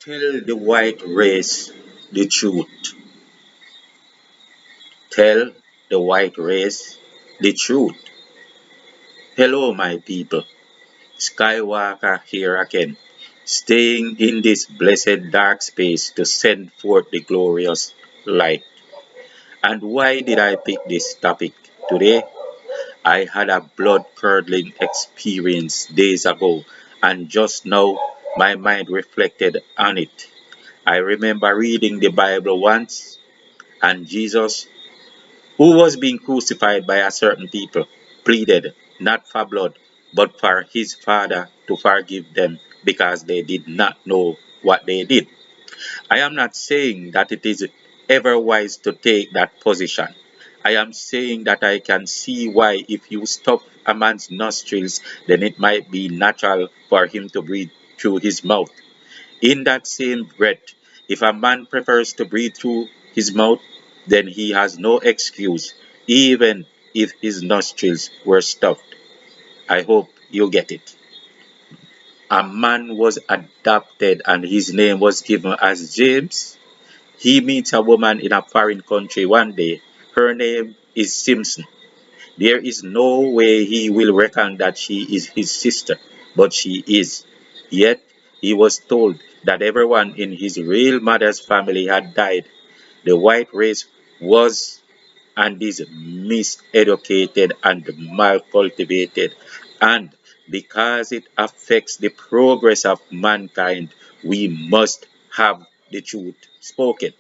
Tell the white race the truth. Tell the white race the truth. Hello, my people. Skywalker here again, staying in this blessed dark space to send forth the glorious light. And why did I pick this topic today? I had a blood curdling experience days ago, and just now my mind reflected on it. I remember reading the Bible once, and Jesus, who was being crucified by a certain people, pleaded not for blood, but for his Father to forgive them because they did not know what they did. I am not saying that it is ever wise to take that position. I am saying that I can see why, if you stop a man's nostrils, then it might be natural for him to breathe through his mouth. In that same breath, if a man prefers to breathe through his mouth, then he has no excuse, even if his nostrils were stuffed. I hope you get it. A man was adopted and his name was given as James. He meets a woman in a foreign country one day. Her name is Simpson. There is no way he will reckon that she is his sister, but she is. Yet he was told that everyone in his real mother's family had died. The white race was and is miseducated and malcultivated, and because it affects the progress of mankind, we must have the truth spoken.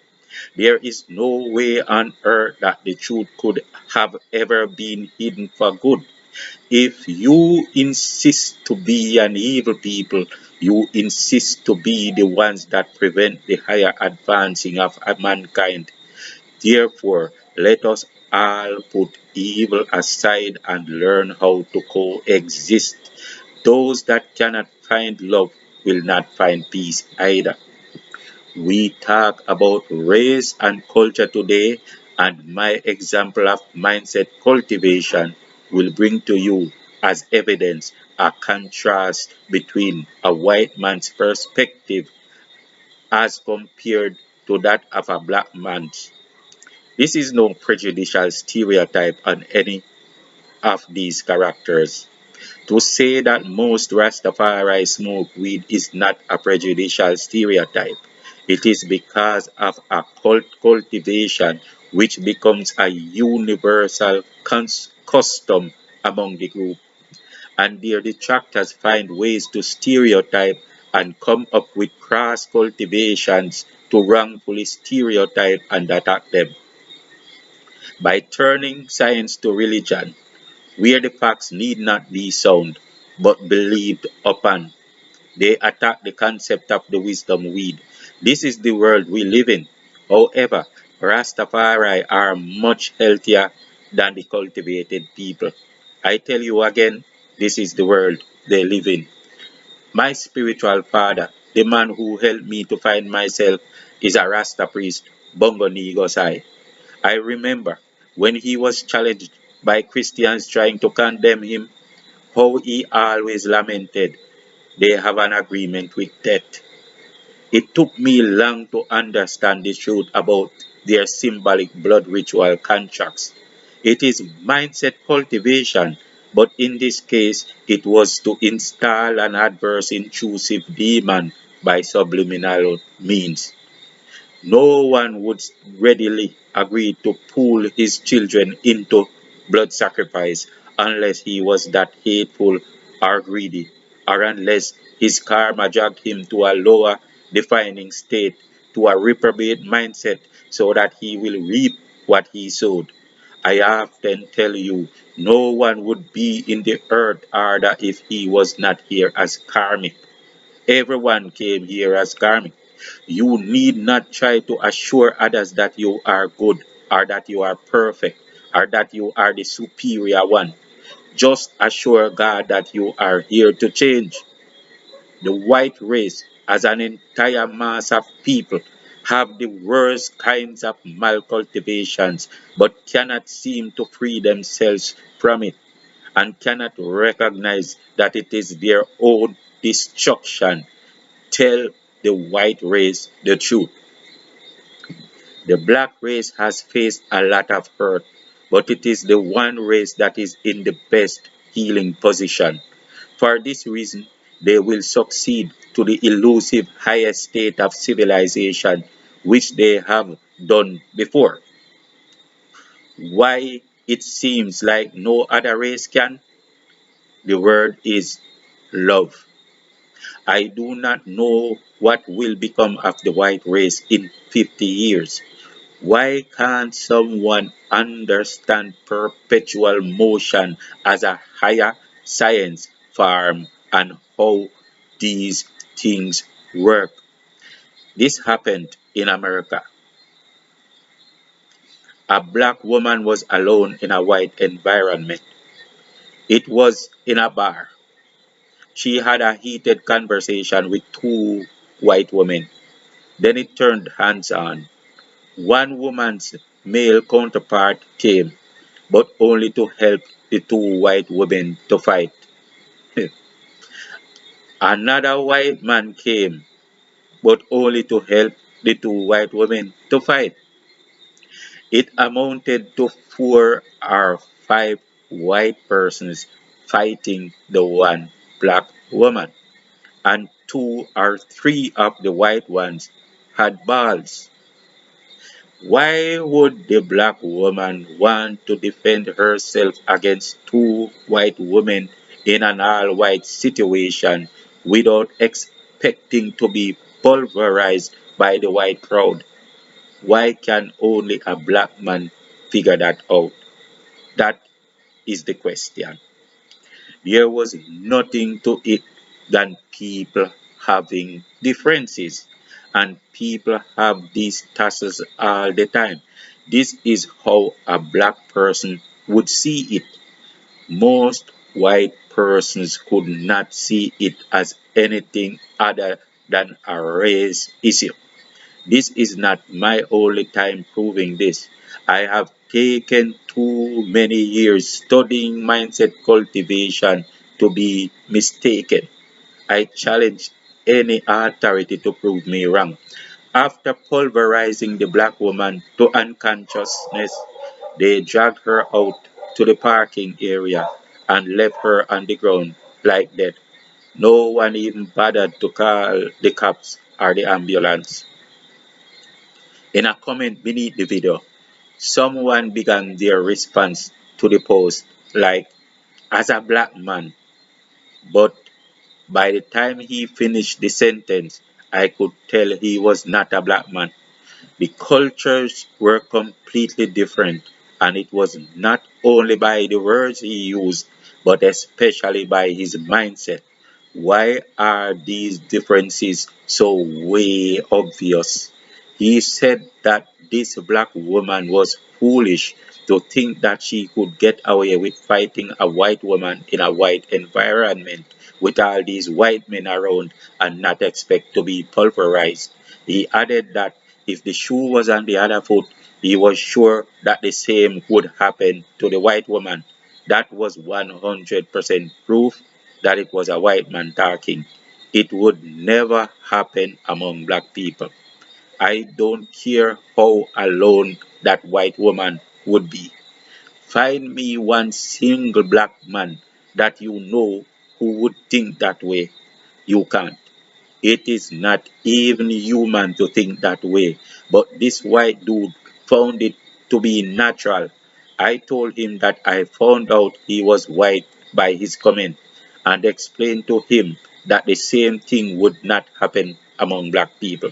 There is no way on earth that the truth could have ever been hidden for good. If you insist to be an evil people, you insist to be the ones that prevent the higher advancing of mankind. Therefore, let us all put evil aside and learn how to coexist. Those that cannot find love will not find peace either. We talk about race and culture today, and my example of mindset cultivation will bring to you as evidence a contrast between a white man's perspective as compared to that of a black man's. This is no prejudicial stereotype on any of these characters. To say that most Rastafari smoke weed is not a prejudicial stereotype. It is because of a cultivation which becomes a universal custom among the group. And their detractors find ways to stereotype and come up with cross cultivations to wrongfully stereotype and attack them. By turning science to religion, where the facts need not be sound, but believed upon, they attack the concept of the wisdom weed. This is the world we live in. However, Rastafari are much healthier than the cultivated people. I tell you again, this is the world they live in. My spiritual father, the man who helped me to find myself, is a Rasta priest, Bongo Nigosai. I remember when he was challenged by Christians trying to condemn him, how he always lamented, they have an agreement with death. It took me long to understand the truth about their symbolic blood ritual contracts. It is mindset cultivation, but in this case, it was to install an adverse intrusive demon by subliminal means. No one would readily agree to pull his children into blood sacrifice unless he was that hateful or greedy, or unless his karma dragged him to a lower defining state, to a reprobate mindset, so that he will reap what he sowed. I often tell you, no one would be in the earth order if he was not here as karmic. Everyone came here as karmic. You need not try to assure others that you are good, or that you are perfect, or that you are the superior one. Just assure God that you are here to change. The white race, as an entire mass of people, have the worst kinds of malcultivations, but cannot seem to free themselves from it, and cannot recognize that it is their own destruction. Tell the white race the truth. The black race has faced a lot of hurt, but it is the one race that is in the best healing position. For this reason, they will succeed to the elusive highest state of civilization which they have done before. Why it seems like no other race can? The word is love. I do not know what will become of the white race in 50 years. Why can't someone understand perpetual motion as a higher science form and how these things work? This happened in America. A black woman was alone in a white environment. It was in a bar. She had a heated conversation with two white women. Then it turned hands on. One woman's male counterpart came, but only to help the two white women to fight. Another white man came, but only to help the two white women to fight. It amounted to 4 or 5 white persons fighting the one black woman, and 2 or 3 of the white ones had balls. Why would the black woman want to defend herself against two white women in an all-white situation without expecting to be pulverized by the white crowd? Why can only a black man figure that out? That is the question. There was nothing to it than people having differences. And people have these tussles all the time. This is how a black person would see it. Most white persons could not see it as anything other than a race issue. This is not my only time proving this. I have taken too many years studying mindset cultivation to be mistaken. I challenge any authority to prove me wrong. After pulverizing the black woman to unconsciousness, they dragged her out to the parking area and left her on the ground like that. No one even bothered to call the cops or the ambulance. In a comment beneath the video, someone began their response to the post like, as a black man, but by the time he finished the sentence, I could tell he was not a black man. The cultures were completely different, and it was not only by the words he used, but especially by his mindset. Why are these differences so way obvious? He said that this black woman was foolish to think that she could get away with fighting a white woman in a white environment with all these white men around and not expect to be pulverized. He added that if the shoe was on the other foot, he was sure that the same would happen to the white woman. That was 100% proof that it was a white man talking. It would never happen among black people. I don't care how alone that white woman would be. Find me one single black man that you know who would think that way. You can't. It is not even human to think that way. But this white dude found it to be natural. I told him that I found out he was white by his comment and explained to him that the same thing would not happen among black people.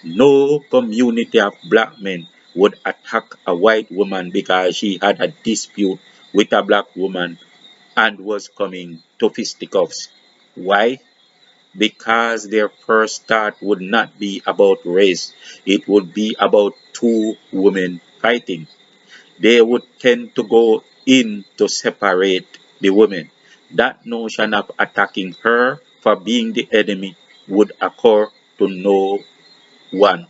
No community of black men would attack a white woman because she had a dispute with a black woman and was coming to fisticuffs. Why? Because their first thought would not be about race, it would be about two women fighting. They would tend to go in to separate the women. That notion of attacking her for being the enemy would occur to no one.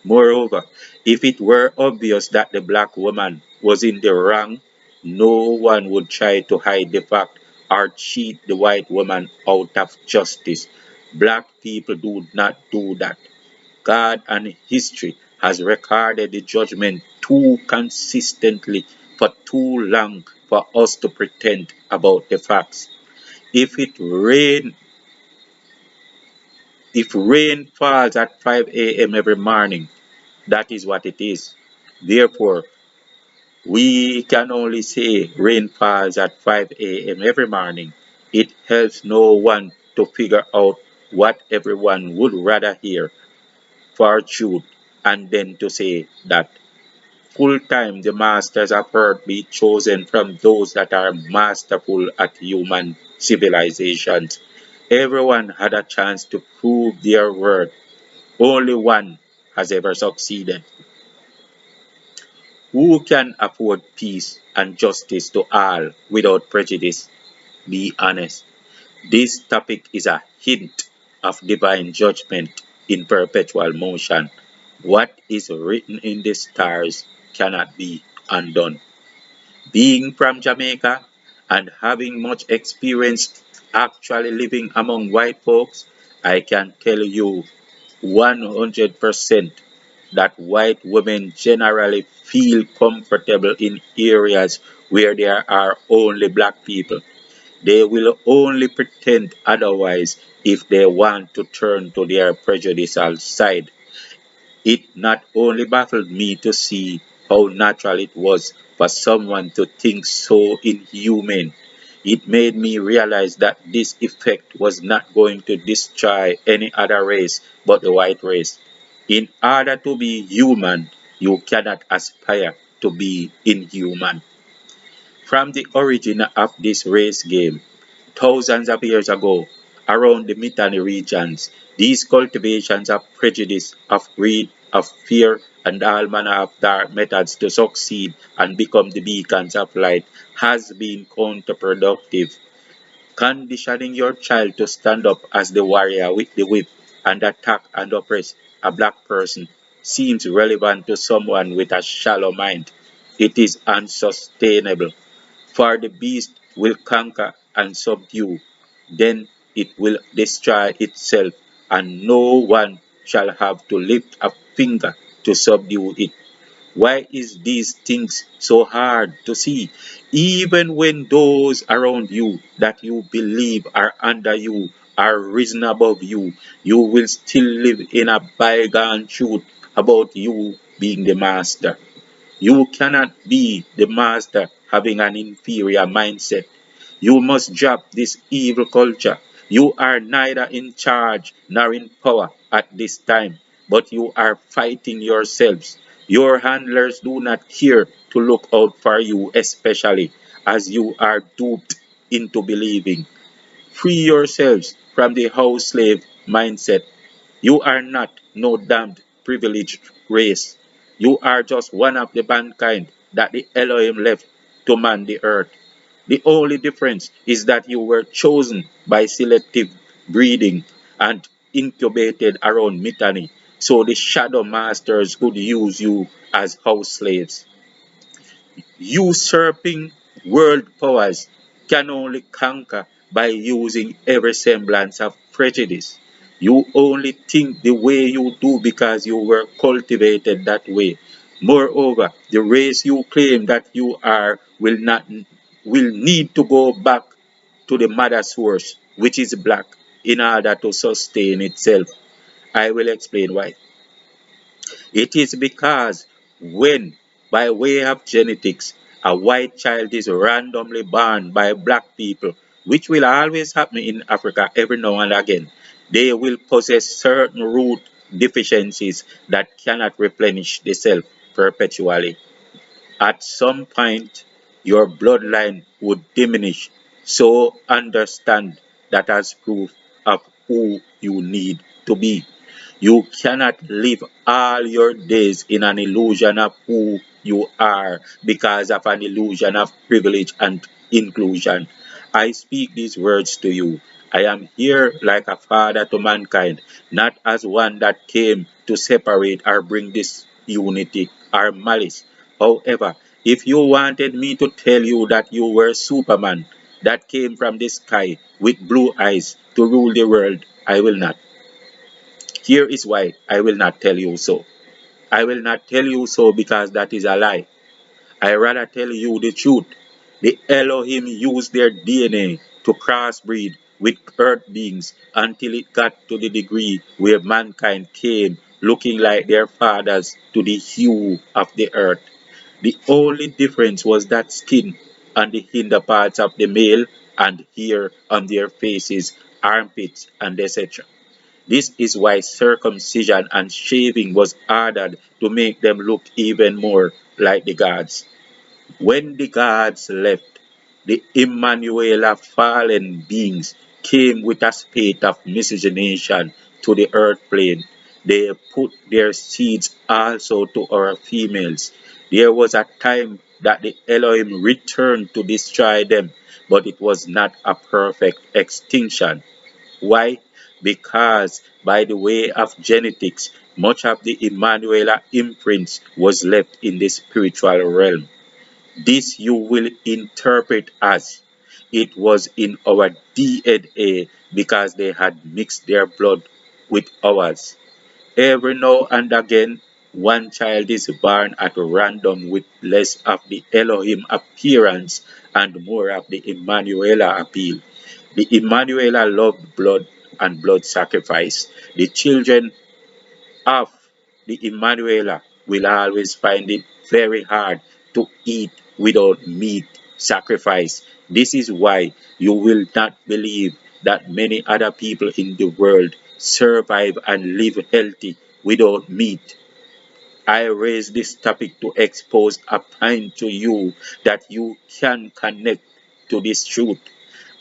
Moreover, if it were obvious that the black woman was in the wrong, no one would try to hide the fact or cheat the white woman out of justice. Black people do not do that. God and history has recorded the judgment too consistently for too long for us to pretend about the facts. If it rain if rain falls at 5 a.m. every morning, that is what it is. Therefore, we can only say rain falls at 5 a.m. every morning. It helps no one to figure out what everyone would rather hear for truth and then to say that full time the masters of earth be chosen from those that are masterful at human civilizations. Everyone had a chance to prove their worth. Only one has ever succeeded. Who can afford peace and justice to all without prejudice? Be honest. This topic is a hint of divine judgment in perpetual motion. What is written in the stars cannot be undone. Being from Jamaica and having much experience actually living among white folks, I can tell you 100% that white women generally feel comfortable in areas where there are only black people. They will only pretend otherwise if they want to turn to their prejudicial side. It not only baffled me to see how natural it was for someone to think so inhuman, it made me realize that this effect was not going to destroy any other race but the white race. In order to be human, you cannot aspire to be inhuman. From the origin of this race game, thousands of years ago, around the Mittani regions, these cultivations of prejudice, of greed, of fear, and all manner of dark methods to succeed and become the beacons of light has been counterproductive. Conditioning your child to stand up as the warrior with the whip and attack and oppress a black person seems relevant to someone with a shallow mind. It is unsustainable. For the beast will conquer and subdue, then it will destroy itself, and no one shall have to lift a finger to subdue it. Why is these things so hard to see? Even when those around you that you believe are under you are risen above you, you will still live in a bygone truth about you being the master. You cannot be the master having an inferior mindset. You must drop this evil culture. You are neither in charge nor in power at this time, but you are fighting yourselves. Your handlers do not care to look out for you, especially as you are duped into believing. Free yourselves from the house slave mindset. You are not no damned privileged race. You are just one of the mankind that the Elohim left to man the earth. The only difference is that you were chosen by selective breeding and incubated around Mittani, so the shadow masters could use you as house slaves. Usurping world powers can only conquer by using every semblance of prejudice. You only think the way you do because you were cultivated that way. Moreover, the race you claim that you are will need to go back to the mother source, which is black, in order to sustain itself. I will explain why. It is because when, by way of genetics, a white child is randomly born by black people, which will always happen in Africa every now and again, they will possess certain root deficiencies that cannot replenish the self perpetually. At some point, your bloodline would diminish. So understand that as proof of who you need to be. You cannot live all your days in an illusion of who you are because of an illusion of privilege and inclusion. I speak these words to you. I am here like a father to mankind, not as one that came to separate or bring this unity or malice. However, if you wanted me to tell you that you were Superman that came from the sky with blue eyes to rule the world, I will not. Here is why I will not tell you so. I will not tell you so because that is a lie. I rather tell you the truth. The Elohim used their DNA to crossbreed with earth beings until it got to the degree where mankind came looking like their fathers to the hue of the earth. The only difference was that skin on the hinder parts of the male and hair on their faces, armpits, and etc. This is why circumcision and shaving was ordered to make them look even more like the gods. When the gods left, the Emmanuela fallen beings came with a spate of miscegenation to the earth plane. They put their seeds also to our females. There was a time that the Elohim returned to destroy them, but it was not a perfect extinction. Why? Because by the way of genetics, much of the Emmanuela imprints was left in the spiritual realm. This you will interpret as it was in our DNA because they had mixed their blood with ours. Every now and again, one child is born at random with less of the Elohim appearance and more of the Emmanuela appeal. The Emmanuela loved blood and blood sacrifice. The children of the Emmanuela will always find it very hard to eat without meat sacrifice. This is why you will not believe that many other people in the world survive and live healthy without meat. I raise this topic to expose a point to you that you can connect to this truth.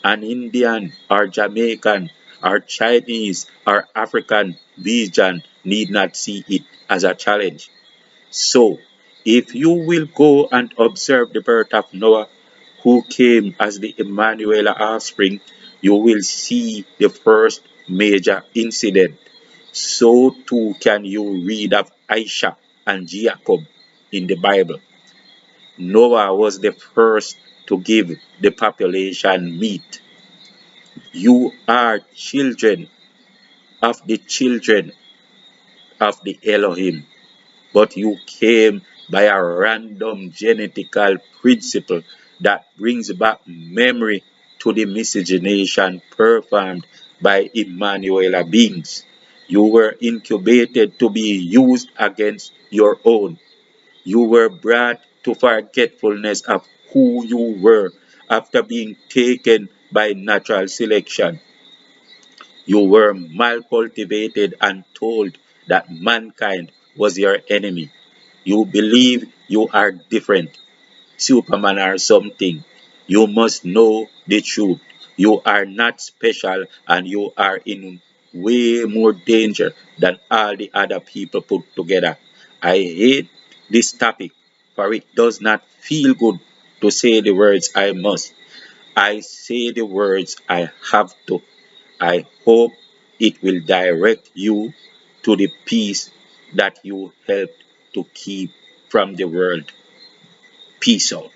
An Indian or Jamaican or Chinese or African region need not see it as a challenge. So, if you will go and observe the birth of Noah, who came as the Emmanuel offspring, you will see the first major incident. So too can you read of Aisha and Jacob in the Bible. Noah was the first to give the population meat. You are children of the Elohim, but you came by a random genetical principle that brings back memory to the miscegenation performed by Emmanuel beings. You were incubated to be used against your own. You were brought to forgetfulness of who you were after being taken by natural selection. You were mal cultivated and told that mankind was your enemy. You believe you are different, Superman or something. You must know the truth. You are not special and you are in way more danger than all the other people put together. I hate this topic, for it does not feel good to say the words I must. I say the words I have to. I hope it will direct you to the peace that you helped to keep from the world. Peace out.